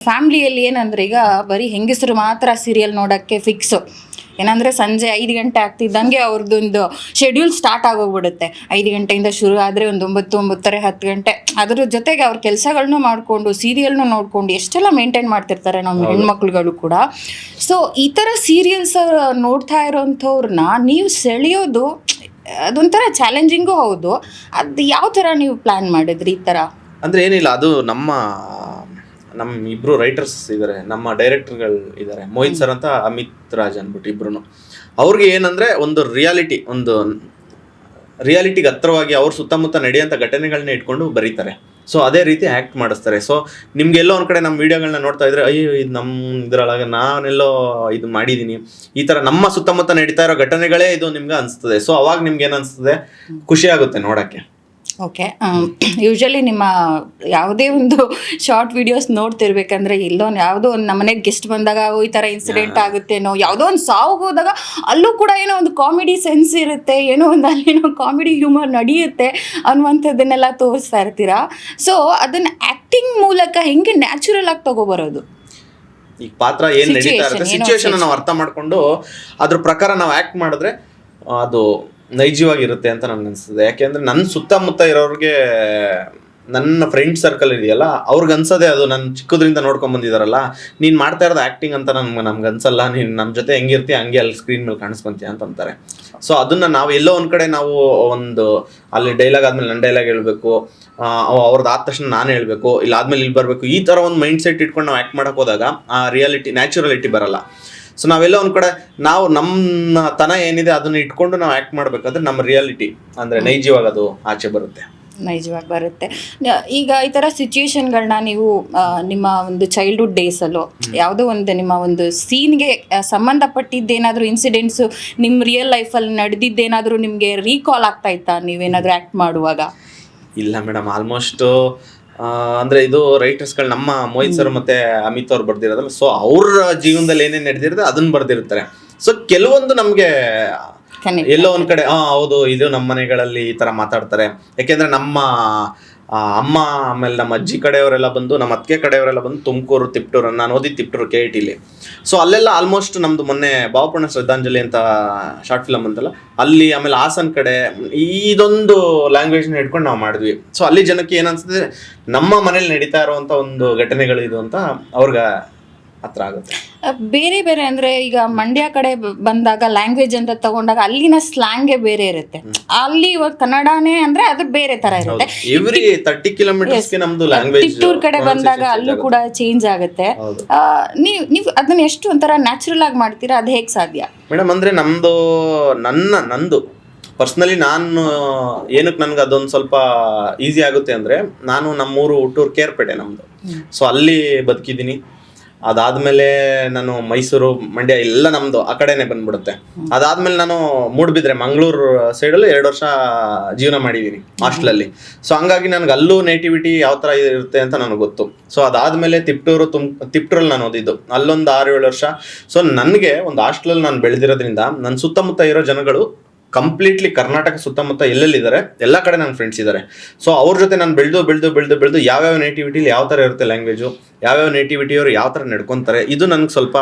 ಫ್ಯಾಮ್ಲಿಯಲ್ಲಿ ಏನಂದ್ರೆ ಈಗ ಬರೀ ಹೆಂಗಸರು ಮಾತ್ರ ಸೀರಿಯಲ್ ನೋಡೋಕ್ಕೆ ಫಿಕ್ಸು. ಏನಂದರೆ ಸಂಜೆ 5 ಗಂಟೆ ಆಗ್ತಿದ್ದಂಗೆ ಅವ್ರದ್ದೊಂದು ಶೆಡ್ಯೂಲ್ ಸ್ಟಾರ್ಟ್ ಆಗೋಗ್ಬಿಡುತ್ತೆ. 5 ಗಂಟೆಯಿಂದ ಶುರು ಆದರೆ ಒಂದು 9, 9:30, 10 ಗಂಟೆ. ಅದ್ರ ಜೊತೆಗೆ ಅವ್ರ ಕೆಲಸಗಳನ್ನೂ ಮಾಡಿಕೊಂಡು ಸೀರಿಯಲ್ನೂ ನೋಡಿಕೊಂಡು ಎಷ್ಟೆಲ್ಲ ಮೇಂಟೈನ್ ಮಾಡ್ತಿರ್ತಾರೆ ನಮ್ಮ ಹೆಣ್ಮಕ್ಳುಗಳು ಕೂಡ. ಸೊ ಈ ಥರ ಸೀರಿಯಲ್ಸ್ ನೋಡ್ತಾ ಇರೋಂಥವ್ರನ್ನ ನೀವು ಸೆಳೆಯೋದು ಅದೊಂಥರ ಚಾಲೆಂಜಿಂಗೂ ಹೌದು. ಅದು ಯಾವ ಥರ ನೀವು ಪ್ಲ್ಯಾನ್ ಮಾಡಿದ್ರಿ ಈ ಥರ? ಅಂದರೆ ಏನಿಲ್ಲ, ಅದು ನಮ್ಮ ಇಬ್ಬರು ರೈಟರ್ಸ್ ಇದ್ದಾರೆ, ನಮ್ಮ ಡೈರೆಕ್ಟರ್ಗಳು ಇದ್ದಾರೆ, ಮೋಹಿತ್ ಸರ್ ಅಂತ ಅಮಿತ್ ರಾಜ್ ಅಂದ್ಬಿಟ್ಟು ಇಬ್ರು. ಅವ್ರಿಗೆ ಏನಂದರೆ ಒಂದು ರಿಯಾಲಿಟಿಗೆ ಹತ್ರವಾಗಿ ಅವ್ರ ಸುತ್ತಮುತ್ತ ನಡೆಯೋಂಥ ಘಟನೆಗಳನ್ನ ಇಟ್ಕೊಂಡು ಬರೀತಾರೆ. ಸೊ ಅದೇ ರೀತಿ ಆ್ಯಕ್ಟ್ ಮಾಡಿಸ್ತಾರೆ. ಸೊ ನಿಮ್ಗೆಲ್ಲೋ ಒಂದು ಕಡೆ ನಮ್ಮ ವೀಡಿಯೋಗಳನ್ನ ನೋಡ್ತಾ ಇದ್ರೆ ಅಯ್ಯೋ ಇದು ನಮ್ಮ ಇದರೊಳಗೆ ನಾನೆಲ್ಲೋ ಇದು ಮಾಡಿದ್ದೀನಿ, ಈ ಥರ ನಮ್ಮ ಸುತ್ತಮುತ್ತ ನಡೀತಾ ಇರೋ ಘಟನೆಗಳೇ ಇದು ನಿಮ್ಗೆ ಅನಿಸ್ತದೆ. ಸೊ ಅವಾಗ ನಿಮ್ಗೆ ಏನು ಅನಿಸ್ತದೆ, ಖುಷಿ ಆಗುತ್ತೆ ನೋಡೋಕ್ಕೆ. ಓಕೆ, ಯೂಶ್ವಲಿ ನಿಮ್ಮ ಯಾವುದೇ ಒಂದು ಶಾರ್ಟ್ ವಿಡಿಯೋಸ್ ನೋಡ್ತಿರ್ಬೇಕಂದ್ರೆ ಯಾವುದೋ ಒಂದು ನಮ್ಮನೆಗೆ ಗೆಸ್ಟ್ ಬಂದಾಗ ಈ ಥರ ಇನ್ಸಿಡೆಂಟ್ ಆಗುತ್ತೇನೋ, ಯಾವುದೋ ಒಂದು ಸಾವು ಹೋದಾಗ ಅಲ್ಲೂ ಕೂಡ ಏನೋ ಒಂದು ಕಾಮಿಡಿ ಸೆನ್ಸ್ ಇರುತ್ತೆ, ಏನೋ ಒಂದು ಅಲ್ಲೇನೋ ಕಾಮಿಡಿ ಹ್ಯೂಮರ್ ನಡೆಯುತ್ತೆ ಅನ್ನುವಂಥದ್ದನ್ನೆಲ್ಲ ತೋರಿಸ್ತಾ ಇರ್ತೀರಾ. ಸೊ ಅದನ್ನು ಆ್ಯಕ್ಟಿಂಗ್ ಮೂಲಕ ಹೆಂಗೆ ನ್ಯಾಚುರಲ್ ಆಗಿ ತಗೋಬರೋದು? ಈಗ ಪಾತ್ರ ಏನು ನಡೀತಾ ಇರುತ್ತೆ, ಸಿಚುವೇಶನ್ ನಾವು ಅರ್ಥ ಮಾಡಿಕೊಂಡು ಅದ್ರ ಪ್ರಕಾರ ನಾವು ಆ್ಯಕ್ಟ್ ಮಾಡಿದ್ರೆ ಅದು ನೈಜವಾಗಿರುತ್ತೆ ಅಂತ ನನಗೆ ಅನಿಸ್ತದೆ. ಯಾಕೆಂದರೆ ನನ್ನ ಸುತ್ತಮುತ್ತ ಇರೋರಿಗೆ, ನನ್ನ ಫ್ರೆಂಡ್ ಸರ್ಕಲ್ ಇದೆಯಲ್ಲ, ಅವ್ರಿಗೆ ಅನ್ಸೋದೆ ಅದು. ನನ್ನ ಚಿಕ್ಕದ್ರಿಂದ ನೋಡ್ಕೊಂಡು ಬಂದಿದ್ದಾರಲ್ಲ, ನೀನು ಮಾಡ್ತಾ ಇರೋದು ಆ್ಯಕ್ಟಿಂಗ್ ಅಂತ ನಮ್ಗೆ ಅನ್ಸಲ್ಲ, ನೀನು ನಮ್ಮ ಜೊತೆ ಹೆಂಗಿರ್ತೀಯ ಹಂಗೆ ಅಲ್ಲಿ ಸ್ಕ್ರೀನ್ ಮೇಲೆ ಕಾಣಿಸ್ಕೊಂತೀಯ ಅಂತಾರೆ. ಸೊ ಅದನ್ನು ನಾವು ಎಲ್ಲೋ ಒಂದು ಕಡೆ ನಾವು ಒಂದು ಅಲ್ಲಿ ಡೈಲಾಗ್ ಆದಮೇಲೆ ನನ್ನ ಡೈಲಾಗ್ ಹೇಳಬೇಕು, ಅವ್ರದ್ದು ಆದ ತಕ್ಷಣ ನಾನು ಹೇಳಬೇಕು, ಇಲ್ಲ ಆದಮೇಲೆ ಇಲ್ಲಿ ಬರಬೇಕು, ಈ ಥರ ಒಂದು ಮೈಂಡ್ ಸೆಟ್ ಇಟ್ಕೊಂಡು ನಾವು ಆ್ಯಕ್ಟ್ ಮಾಡೋಕೆ ಹೋದಾಗ ಆ ರಿಯಾಲಿಟಿ, ನ್ಯಾಚುರಾಲಿಟಿ ಬರಲ್ಲ. ಸೊ ನಾವೆಲ್ಲ ಒಂದು ಕಡೆ ನಾವು ನಮ್ಮ ತನ ಏನಿದೆ ಅದನ್ನು ಇಟ್ಕೊಂಡು ನಾವು ಆ್ಯಕ್ಟ್ ಮಾಡಬೇಕಾದ್ರೆ ನಮ್ಮ ರಿಯಾಲಿಟಿ ಅಂದರೆ ನೈಜವಾಗಿ ಅದು ಆಚೆ ಬರುತ್ತೆ. ನೈಜವಾಗಿ ಬರುತ್ತೆ. ಈಗ ಈ ಥರ ಸಿಚುಯೇಷನ್ಗಳನ್ನ ನೀವು ನಿಮ್ಮ ಒಂದು ಚೈಲ್ಡ್ಹುಡ್ ಡೇಸಲ್ಲೋ ಯಾವುದೋ ಒಂದು ನಿಮ್ಮ ಒಂದು ಸೀನ್ಗೆ ಸಂಬಂಧಪಟ್ಟಿದ್ದೇನಾದರೂ ಇನ್ಸಿಡೆಂಟ್ಸು ನಿಮ್ಮ ರಿಯಲ್ ಲೈಫಲ್ಲಿ ನಡೆದಿದ್ದೇನಾದರೂ ನಿಮಗೆ ರೀಕಾಲ್ ಆಗ್ತಾ ಇತ್ತಾ ನೀವೇನಾದರೂ ಆ್ಯಕ್ಟ್ ಮಾಡುವಾಗ? ಇಲ್ಲ ಮೇಡಮ್, ಆಲ್ಮೋಸ್ಟು ಅಂದರೆ ಇದು ರೈಟರ್ಸ್ಗಳು ನಮ್ಮ ಮೋಹಿತ್ ಸರ್ ಮತ್ತು ಅಮಿತ್ ಅವ್ರು ಬರ್ದಿರೋದಲ್ಲ. ಸೊ ಅವ್ರ ಜೀವನದಲ್ಲಿ ಏನೇನು ನಡೆದಿರುತ್ತೆ ಅದನ್ನು ಬರ್ದಿರ್ತಾರೆ. ಸೊ ಕೆಲವೊಂದು ನಮಗೆ ಎಲ್ಲೋ ಒಂದು ಕಡೆ ಹೌದು ಇದು ನಮ್ಮ ಮನೆಗಳಲ್ಲಿ ಈ ಥರ ಮಾತಾಡ್ತಾರೆ. ಯಾಕೆಂದರೆ ನಮ್ಮ ಅಮ್ಮ ಆಮೇಲೆ ನಮ್ಮ ಅಜ್ಜಿ ಕಡೆಯವರೆಲ್ಲ ಬಂದು, ನಮ್ಮ ಅತ್ತಿಗೆ ಕಡೆಯವರೆಲ್ಲ ಬಂದು ತುಮಕೂರು, ತಿಪ್ಟೂರು, ನಾನು ಓದಿದ್ದು ತಿಪ್ಟೂರು KITಲಿ. ಸೊ ಅಲ್ಲೆಲ್ಲ ಆಲ್ಮೋಸ್ಟ್ ನಮ್ಮದು ಮೊನ್ನೆ ಭಾವಪೂರ್ಣ ಶ್ರದ್ಧಾಂಜಲಿ ಅಂತ ಶಾರ್ಟ್ ಫಿಲಮ್ ಅಂತಲ್ಲ, ಅಲ್ಲಿ ಆಮೇಲೆ ಹಾಸನ್ ಕಡೆ ಇದೊಂದು ಲ್ಯಾಂಗ್ವೇಜ್ನ ಇಟ್ಕೊಂಡು ನಾವು ಮಾಡಿದ್ವಿ. ಸೊ ಅಲ್ಲಿ ಜನಕ್ಕೆ ಏನನ್ಸುತ್ತೆ, ನಮ್ಮ ಮನೇಲಿ ನಡೀತಾ ಇರುವಂಥ ಒಂದು ಘಟನೆಗಳು ಇದು ಅಂತ ಅವ್ರಿಗೆ ಹತ್ರ ಆಗುತ್ತೆ. ಬೇರೆ ಬೇರೆ ಅಂದರೆ ಈಗ ಮಂಡ್ಯ ಕಡೆ ಬಂದಾಗ ಲ್ಯಾಂಗ್ವೇಜ್ ಅಂತ ತಗೊಂಡಾಗ ಅಲ್ಲಿನ ಸ್ಲ್ಯಾಂಗೇ ಬೇರೆ ಇರುತ್ತೆ. ಅಲ್ಲಿ ಇವಾಗ ಕನ್ನಡನೇ ಅಂದರೆ ಅದು ಬೇರೆ ಥರ ಇರುತ್ತೆ. ಎವ್ರಿ 30 ಕಿಲೋಮೀಟರ್ಸ್ಗೆ ನಮ್ಮದು ಲ್ಯಾಂಗ್ವೇಜ್. ತಿಪ್ಟೂರು ಕಡೆ ಬಂದಾಗ ಅಲ್ಲೂ ಕೂಡ ಚೇಂಜ್ ಆಗುತ್ತೆ. ನೀವು ಅದನ್ನ ಎಷ್ಟು ಒಂಥರ ನ್ಯಾಚುರಲ್ ಆಗಿ ಮಾಡ್ತೀರಾ, ಅದು ಹೇಗೆ ಸಾಧ್ಯ ಮೇಡಮ್? ಅಂದರೆ ನಂದು ಪರ್ಸ್ನಲಿ ನಾನು ಏನಕ್ಕೆ ನನಗೆ ಅದೊಂದು ಸ್ವಲ್ಪ ಈಸಿ ಆಗುತ್ತೆ ಅಂದರೆ, ನಾನು ನಮ್ಮೂರು ಹುಟ್ಟೂರು ಕೇರ್ಪೇಟೆ ನಮ್ಮದು. ಸೊ ಅಲ್ಲಿ ಬದುಕಿದ್ದೀನಿ. ಅದಾದಮೇಲೆ ನಾನು ಮೈಸೂರು, ಮಂಡ್ಯ ಎಲ್ಲ ನಮ್ಮದು ಆ ಕಡೆನೇ ಬಂದ್ಬಿಡುತ್ತೆ. ಅದಾದಮೇಲೆ ನಾನು ಮೂಡಬಿದ್ರೆ ಮಂಗಳೂರು ಸೈಡಲ್ಲಿ 2 ವರ್ಷ ಜೀವನ ಮಾಡಿದ್ದೀನಿ ಹಾಸ್ಟೆಲಲ್ಲಿ. ಸೊ ಹಂಗಾಗಿ ನನಗೆ ಅಲ್ಲೂ ನೇಟಿವಿಟಿ ಯಾವ ಥರ ಇರುತ್ತೆ ಅಂತ ನನಗೆ ಗೊತ್ತು. ಸೊ ಅದಾದಮೇಲೆ ತಿಪ್ಟೂರಲ್ಲಿ ನಾನು ಓದಿದ್ದು, ಅಲ್ಲೊಂದು 6-7 ವರ್ಷ. ಸೊ ನನಗೆ ಒಂದು ಹಾಸ್ಟೆಲಲ್ಲಿ ನಾನು ಬೆಳೆದಿರೋದ್ರಿಂದ ನನ್ನ ಸುತ್ತಮುತ್ತ ಇರೋ ಜನಗಳು ಕಂಪ್ಲೀಟ್ಲಿ ಕರ್ನಾಟಕ ಸುತ್ತಮುತ್ತ ಎಲ್ಲೆಲ್ಲಿದ್ದಾರೆ ಎಲ್ಲ ಕಡೆ ನನ್ನ ಫ್ರೆಂಡ್ಸ್ ಇದ್ದಾರೆ. ಸೊ ಅವ್ರ ಜೊತೆ ನಾನು ಬೆಳೆದು ಯಾವ್ಯಾವ ನೇಟಿವಿಟಿಲಿ ಯಾವ ಥರ ಇರುತ್ತೆ ಲ್ಯಾಂಗ್ವೇಜು, ಯಾವ್ಯಾವ ನೇಟಿವಿಟಿಯವರು ಯಾವ ಥರ ನಡ್ಕೊತಾರೆ, ಇದು ನನಗೆ ಸ್ವಲ್ಪ